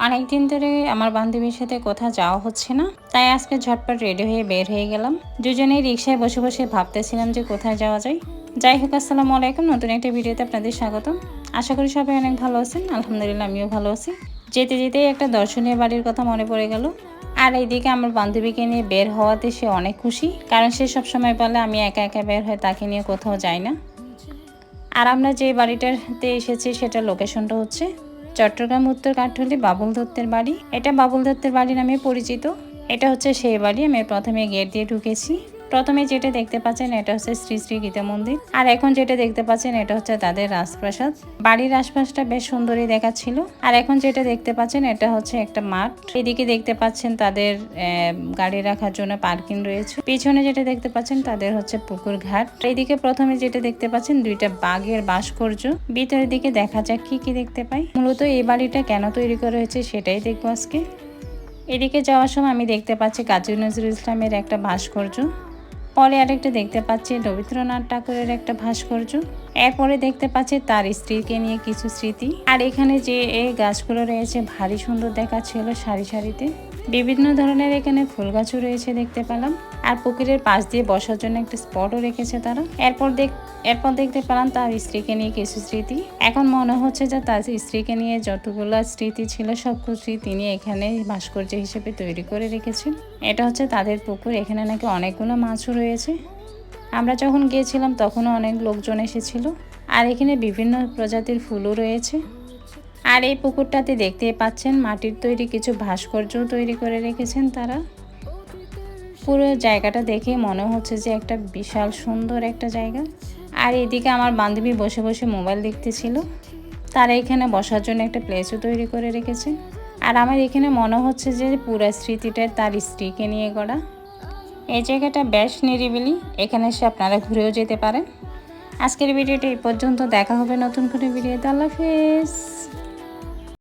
অনেকদিন ধরে আমার বান্ধবীর সাথে কোথাও যাওয়া হচ্ছে না, তাই আজকে ঝটপট রেডি হয়ে বের হয়ে গেলাম। দুজনেই রিকশায় বসে বসে ভাবতেছিলাম যে কোথায় যাওয়া যায়। যাই হোক, আসসালামু আলাইকুম, নতুন একটা ভিডিওতে আপনাদের স্বাগতম। আশা করি সবাই অনেক ভালো আছেন। আলহামদুলিল্লাহ, আমিও ভালো আছি। যেতে যেতেই একটা দর্শনীয় বাড়ির কথা মনে পড়ে গেল। আর এইদিকে আমার বান্ধবীকে নিয়ে বের হওয়াতে সে অনেক খুশি, কারণ সে সবসময় বলে আমি একা একা বের হয়ে তাকে নিয়ে কোথাও যাই না। আর আমরা যে বাড়িটাতে এসেছি সেটার লোকেশনটা হচ্ছে চট্টগ্রাম উত্তর কাঠুলি বাবুল দত্তের বাড়ি। এটা বাবুল দত্তের বাড়ি নামে পরিচিত। এটা হচ্ছে সেই বাড়ি। আমি প্রথমে গেট দিয়ে ঢুকেছি। প্রথমে যেটা দেখতে পাচ্ছেন এটা হচ্ছে শ্রী শ্রী গীতা মন্দির, আর এখন যেটা দেখতে পাচ্ছেন এটা হচ্ছে তাদের রাজপ্রাসাদ। বাড়ির আশপাশটা বেশ সুন্দরই দেখাচ্ছিল। আর এখন যেটা দেখতে পাচ্ছেন এটা হচ্ছে একটা মাঠ। এদিকে দেখতে পাচ্ছেন তাদের গাড়ি রাখার জন্য পার্কিং রয়েছে। পিছনে যেটা দেখতে পাচ্ছেন তাদের হচ্ছে পুকুর ঘাট। এইদিকে প্রথমে যেটা দেখতে পাচ্ছেন দুইটা বাঘের ভাস্কর্য। ভিতরের দিকে দেখা যাক কি কি দেখতে পাই। মূলত এই বাড়িটা কেন তৈরি করা হয়েছে সেটাই দেখবো আজকে। এদিকে যাওয়ার সময় আমি দেখতে পাচ্ছি কাজী নজরুল ইসলামের একটা ভাস্কর্য। পরে আরেকটা দেখতে পাচ্ছি রবীন্দ্রনাথ ঠাকুরের একটা ভাস্কর্য। এরপরে দেখতে পাচ্ছি তার স্ত্রীকে নিয়ে কিছু স্মৃতি। আর এখানে যে এই গাছগুলো রয়েছে ভারী সুন্দর দেখাচ্ছিল সারি সারিতে। বিভিন্ন ধরনের এখানে ফুল গাছও রয়েছে দেখতে পেলাম। আর পুকুরের পাশ দিয়ে বসার জন্য একটা স্পটও রেখেছে তারা। এরপর দেখতে পেলাম তার স্ত্রীকে নিয়ে কিছু স্মৃতি। এখন মনে হচ্ছে যে তার স্ত্রীকে নিয়ে যতগুলো স্মৃতি ছিল সবকিছু তিনি এখানে ভাস্কর্য হিসেবে তৈরি করে রেখেছেন। এটা হচ্ছে তাদের পুকুর। এখানে নাকি অনেকগুলো মাছও রয়েছে। আমরা যখন গিয়েছিলাম তখনও অনেক লোকজন এসেছিল। আর এখানে বিভিন্ন প্রজাতির ফুলও রয়েছে। আর এই পুকুরটাতে দেখতেই পাচ্ছেন মাটির তৈরি কিছু ভাস্কর্যও তৈরি করে রেখেছেন তারা। পুরো জায়গাটা দেখে মনে হচ্ছে যে একটা বিশাল সুন্দর একটা জায়গা। আর এদিকে আমার বান্ধবী বসে বসে মোবাইল দেখতেছিল। তারা এখানে বসার জন্য একটা প্লেসও তৈরি করে রেখেছে। আর আমার এখানে মনে হচ্ছে যে পুরো স্মৃতিটা তার স্ত্রীকে নিয়ে গড়া। এই জায়গাটা বেশ নিরিবিলি, এখানে এসে আপনারা ঘুরেও যেতে পারেন। আজকের ভিডিওটা এই পর্যন্ত। দেখা হবে নতুন কোনো ভিডিওতে। আল্লাহ হাফেজ।